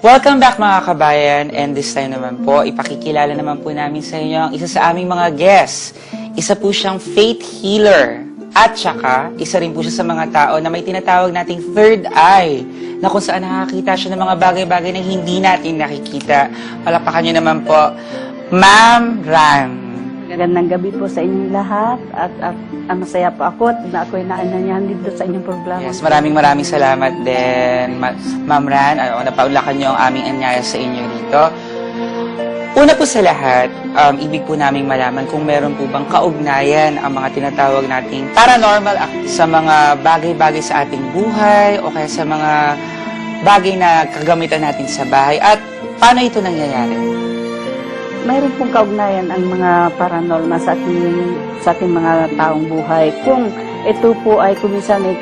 Welcome back mga kabayan, and this time naman po, ipakikilala naman po namin sa inyo ang isa sa aming mga guests. Isa po siyang faith healer at saka isa rin po siya sa mga tao na may tinatawag nating third eye na kung saan nakakita siya ng mga bagay-bagay na hindi natin nakikita. Palakpakan niyo naman po, Ma'am Ran. Magandang gabi po sa inyong lahat at masaya po ako at na ako'y naananyahan dito sa inyong programa. Yes, maraming salamat din, Ma'am Ran. Napaulakan niyo ang aming anyaya sa inyo dito. Una po sa lahat, ibig po naming malaman kung meron po bang kaugnayan ang mga tinatawag nating paranormal sa mga bagay-bagay sa ating buhay o kaya sa mga bagay na kagamitan natin sa bahay at paano ito nangyayari? Mayroon pong kaugnayan ang mga paranormal sa ating mga taong buhay. Kung ito po ay kuminsan ay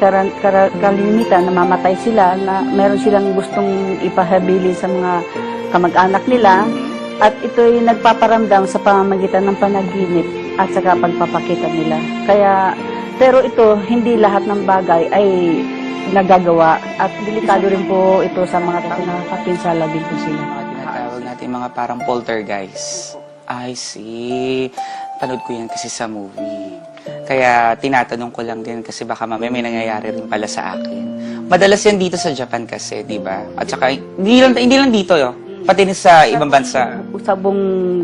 kalimitan na mamatay sila, na meron silang gustong ipahabilin sa mga kamag-anak nila, at ito ay nagpaparamdam sa pamamagitan ng panaginip at saka pagpapakita nila. Pero ito, hindi lahat ng bagay ay nagagawa at delikado rin po ito sa mga nakakapinsala din po sila. Natin mga parang poltergeist. I see. Panood ko yan kasi sa movie. Kaya tinatanong ko lang din kasi baka mamaya may nangyayari rin pala sa akin. Madalas yan dito sa Japan kasi, di ba? At saka, hindi lang dito, pati rin sa ibang bansa. Sa buong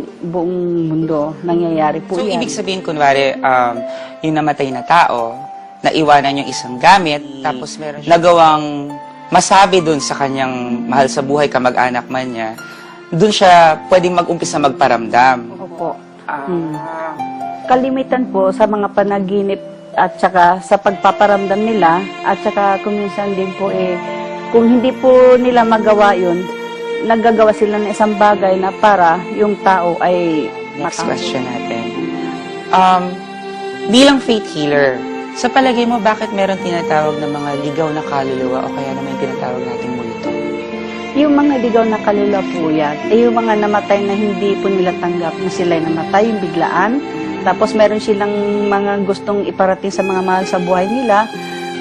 mundo nangyayari po So, yan. ibig sabihin, kunwari, yung namatay na tao, naiwanan yung isang gamit, tapos meron siya nagawang masabi dun sa kanyang mahal sa buhay, kamag-anak man niya, dun siya pwedeng mag-umpisa magparamdam. Opo. Kalimitan po sa mga panaginip at saka sa pagpaparamdam nila at saka kuminsan din po kung hindi po nila magawa yun, naggagawa sila ng isang bagay na para yung tao ay Next question natin. Bilang faith healer, sa palagay mo, bakit meron tinatawag na mga ligaw na kaluluwa o kaya naman yung tinatawag nating multo? Yung mga ligaw na kaluluwa po yan, yung mga namatay na hindi po nila tanggap na sila namatay, yung biglaan. Tapos meron silang mga gustong iparating sa mga mahal sa buhay nila,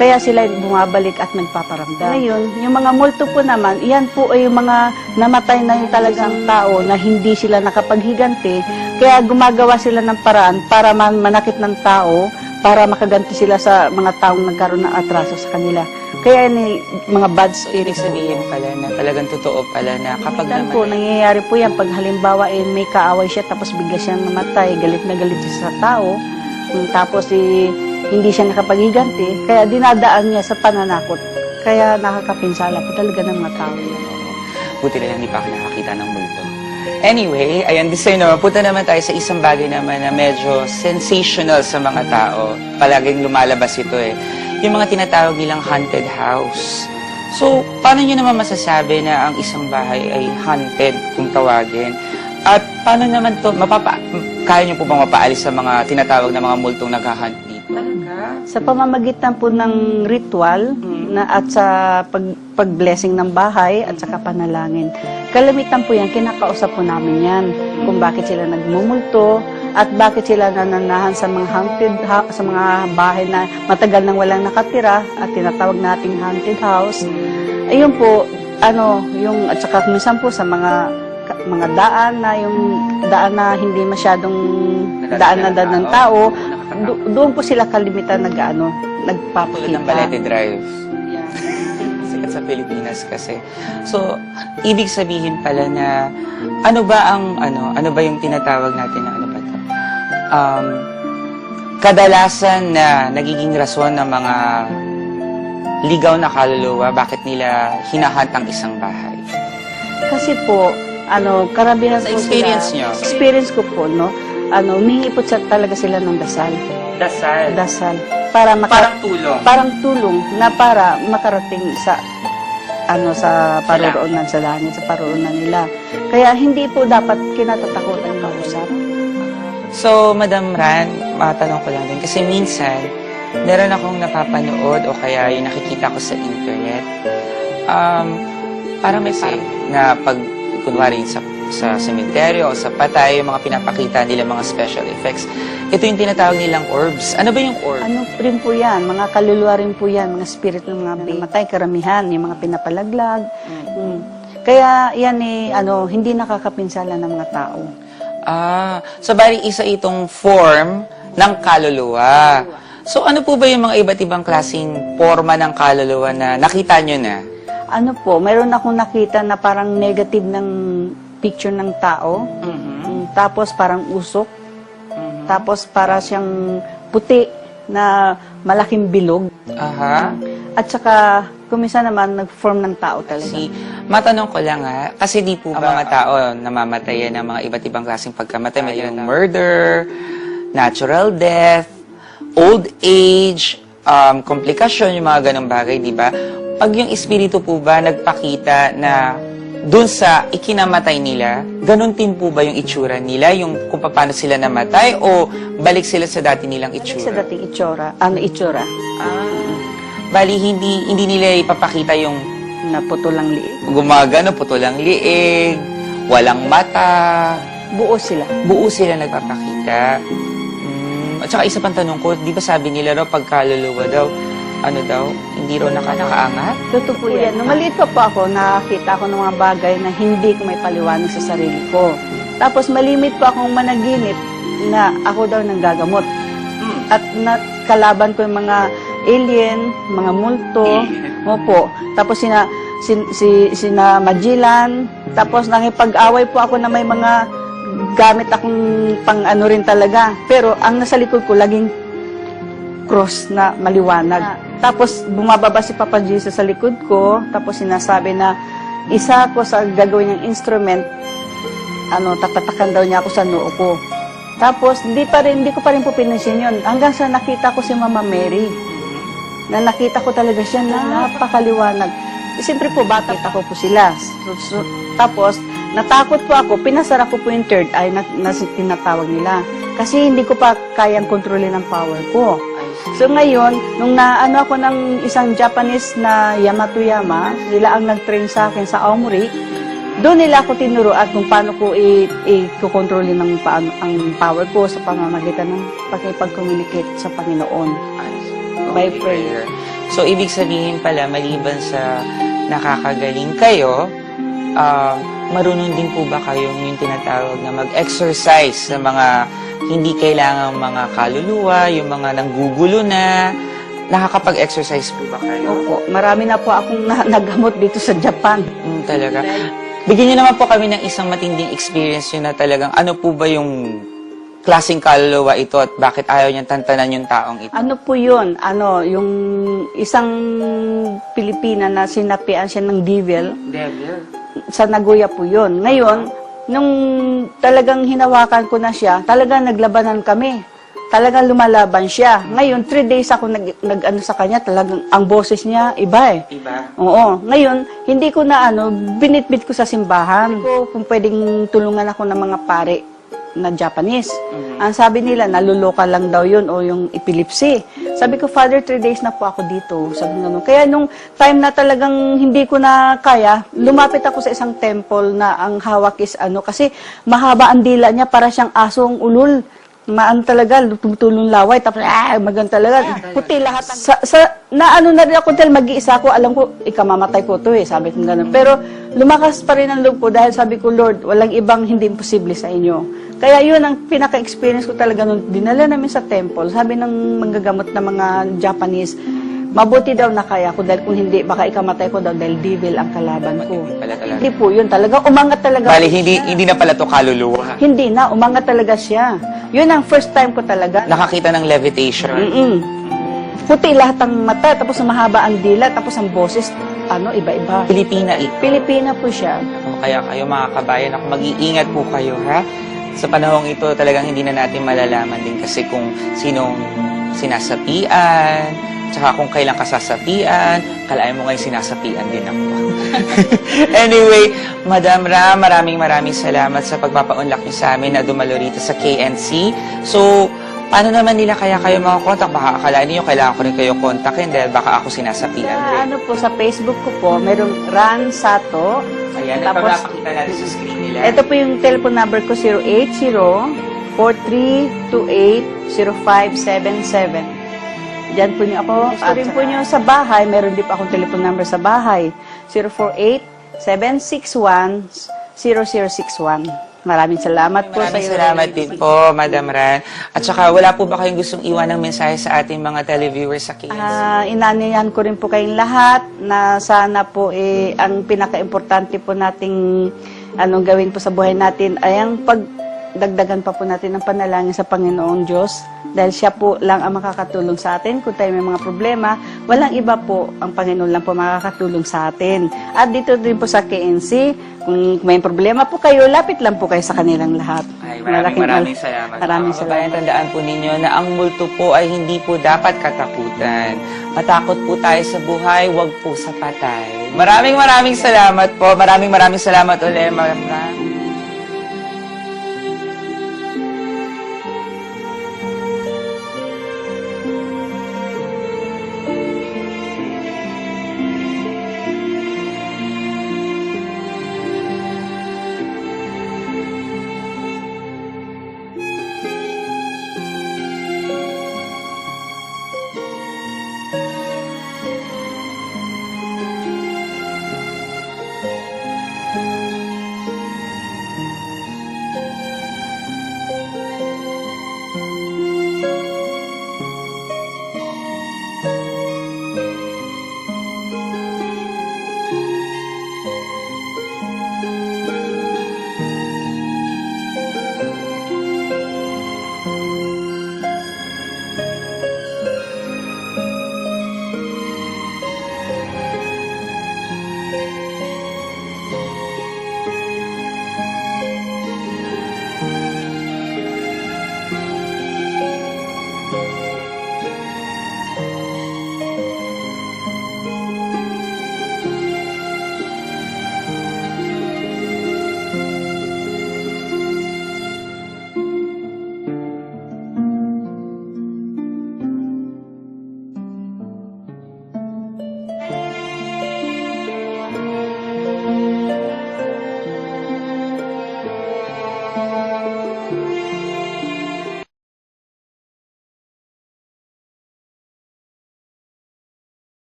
kaya sila bumabalik at nagpaparamdam. Ngayon, yung mga multo po naman, yan po ay yung mga namatay na yung talagang tao na hindi sila nakapaghiganti, kaya gumagawa sila ng paraan para manakit ng tao, para makaganti sila sa mga taong nagkaroon ng atraso sa kanila. Kaya mga bad spirits Sabihin pala na talagang totoo pala na kapag naman po, nangyayari po yan pag halimbawa may kaaway siya tapos bigla siyang namatay, galit na galit siya sa tao, tapos hindi siya nakapaghiganti, kaya dinadaan niya sa pananakot. Kaya nakakapinsala po talaga ng mga tao. Buti na lang hindi pa ako nakakita ng multo. Anyway, ayan, this time naman, punta naman tayo sa isang bagay naman na medyo sensational sa mga tao. Palaging lumalabas ito yung mga tinatawag nilang haunted house. So, paano nyo naman masasabi na ang isang bahay ay haunted kung tawagin? At paano naman to kaya nyo po bang mapaalis sa mga tinatawag na mga multong naghahunt dito? Sa pamamagitan po ng ritual at sa pag-blessing ng bahay at sa panalangin. Kalimitan po yan, kinakausap po namin yan kung bakit sila nagmumulto at bakit sila nananahan sa mga sa mga bahay na matagal nang walang nakatira at tinatawag nating haunted house. Ayun po, at saka minsan po sa mga daan na hindi masyadong daan ng tao, doon po sila kalimitan nagpapakita. Ng Balete Drive. Sikat sa Pilipinas kasi. So, ibig sabihin pala na ano ba yung tinatawag natin na kadalasan na nagiging rason ng mga ligaw na kaluluwa, bakit nila hinahant ang isang bahay? Kasi po, karamihan sa po experience sila, nyo? Experience ko po, humingi po talaga sila ng dasal. Dasal. Parang tulong. Parang tulong na para makarating sa paroroonan sa langit, sa paroroonan nila. Kaya hindi po dapat kinatatakutan ng kausap. So, Madam Ran, matanong ko lang din. Kasi minsan, meron akong napapanood o kaya yung nakikita ko sa internet. Parang may na pag, kunwari sa sementeryo o sa patay, yung mga pinapakita nila mga special effects. Ito yung tinatawag nilang orbs. Ano ba yung orb? Ano rin po yan, mga kaluluwa rin po yan, mga spirit ng mga matay, karamihan, yung mga pinapalaglag. Kaya yan hindi nakakapinsala ng mga tao. So bali isa itong form ng kaluluwa. So ano po ba yung mga iba't ibang klaseng forma ng kaluluwa na nakita nyo na? Ano po, mayroon akong nakita na parang negative ng picture ng tao. Tapos parang usok. Tapos para siyang puti na malaking bilog. Aha. At saka, kumisa naman, nag-form ng tao talaga. Matanong ko lang kasi di po ba mga tao namamatayan ng mga iba't ibang klaseng pagkamatay? May yung murder, natural death, old age, komplikasyon, yung mga ganong bagay, di ba? Pag yung espiritu po ba nagpakita na dun sa ikinamatay nila, ganun din po ba yung itsura nila? Yung kung paano sila namatay o balik sila sa dati nilang itsura? Sa dating itsura. Bali, hindi nila ipapakita yung Naputulang liig. gumagano, putulang liig, walang mata. Buo sila. Buo sila nagpapakita. At saka isa pang tanong ko, di ba sabi nila raw pag kaluluwa daw, hindi raw nakaangat? Totoo po yan. Nung maliit pa po ako, nakakita ako ng mga bagay na hindi ko may paliwanag sa sarili ko. Tapos malimit po akong managinip na ako daw nang gagamot. At kalaban ko yung mga alien, mga multo. Opo. Tapos sina Magellan. Tapos nakipag-away po ako na may mga gamit akong pang rin talaga. Pero ang nasa likod ko, laging cross na maliwanag. Tapos bumababa si Papa Jesus sa likod ko. Tapos sinasabi na isa ko sa gagawin niyang instrument, tatatakan daw niya ako sa noo ko. Tapos hindi ko pa rin po pinansin yun. Hanggang sa nakita ko si Mama Mary. Na nakita ko talaga siya na napakaliwanag. Siyempre po, bata ko po sila. Tapos, natakot po ako, pinasara ko po yung third eye na tinatawag nila. Kasi hindi ko pa kayang kontrolin ang power ko. So ngayon, nung naano ako ng isang Japanese na Yamatoyama, sila ang nag-train sa akin sa Aomori, doon nila ako tinuruan kung paano ko i-kontrolin ang power ko sa pamamagitan ng pakipag-communicate sa Panginoon. By prayer. So, ibig sabihin pala, maliban sa nakakagaling kayo, marunong din po ba kayong yung tinatawag na mag-exercise ng mga hindi kailangang mga kaluluwa, yung mga nanggugulo na, nakakapag-exercise po ba kayo? Opo. Marami na po akong nagamot dito sa Japan. Talaga. Bigyan niyo naman po kami ng isang matinding experience yun na talagang ano po ba yung klaseng kaluluwa ito at bakit ayaw niyang tantanan yung taong ito? Ano po yun? Yung isang Pilipina na sinapian siya ng devil. Sa Nagoya po yun. Ngayon, nung talagang hinawakan ko na siya, talagang naglabanan kami. Talagang lumalaban siya. Ngayon, 3 days ako nag-ano sa kanya, talagang ang boses niya, iba eh. Iba? Oo. Ngayon, hindi ko na binitbit ko sa simbahan. Kung pwedeng tulungan ako ng mga pare na Japanese. Ang sabi nila, naluloka lang daw yun o yung epilepsy. Sabi ko, Father, 3 days na po ako dito. Sabi nga, kaya nung time na talagang hindi ko na kaya, lumapit ako sa isang temple na ang hawak is kasi mahaba ang dila niya para siyang asong ulol. Talaga, tumutulong laway, tapos, maganda talaga. Puti lahat. Na rin ako, mag-iisa ako, alam ko, ikamamatay ko to sabi ko gano'n. Pero, lumakas pa rin ang loob ko dahil sabi ko, Lord, walang ibang hindi imposible sa inyo. Kaya yun ang pinaka-experience ko talaga nung dinala namin sa temple. Sabi ng manggagamot na mga Japanese, mabuti daw na kaya ko dahil kung hindi, baka ikamatay ko daw dahil devil ang kalaban ko. Hindi po yun talaga. Umangat talaga. Bali, hindi na pala to kaluluwa. Hindi na, umangat talaga siya. Yun ang first time ko talaga. Nakakita ng levitation. Puti lahat ang mata, tapos mahaba ang dila, tapos ang boses, iba-iba. Pilipina po siya. Kaya kayo mga kabayan, mag-iingat po kayo, ha? Sa panahong ito, talagang hindi na natin malalaman din kasi kung sinong sinasapian, tsaka kung kailan kasasapian, kalahin mo ngayon sinasapian din ako. Anyway, Madam Ram, maraming salamat sa pagpapaunlak niyo sa amin na dumalo rito sa KNC. So, paano naman nila kaya kayo makakontak? Baka akalain niyo kailangan ko rin kayo kontakin dahil baka ako sinasapian din. Po, sa Facebook ko po, merong Ran Sato. Ayan, tapos, ipapakita natin sa screen nila. Ito po yung telephone number ko, 080-4328-0577. Diyan po niyo ako. Gusto rin po niyo sa bahay, meron din po akong telephone number sa bahay, 761-0061. Maraming salamat po sa Maraming iyo. salamat din po, Madam Ran. At saka wala po ba kayong gustong iwan ng mensahe sa ating mga televiewers sa KNC? Inanihan ko rin po kayong lahat na sana po ang pinaka-importante po nating gawin po sa buhay natin ay ang pagdagdagan pa po natin ng panalangin sa Panginoong Diyos dahil siya po lang ang makakatulong sa atin. Kung tayo may mga problema, walang iba po, ang Panginoon lang po makakatulong sa atin. At dito din po sa KNC, kung may problema po kayo, lapit lang po kayo sa kanilang lahat. Ay, maraming salamat. Maraming Mga kababayan, salamat. tandaan po ninyo na ang multo po ay hindi po dapat katakutan. Matakot po tayo sa buhay, wag po sa patay. Maraming salamat po. Maraming salamat ulit, Madam Ran.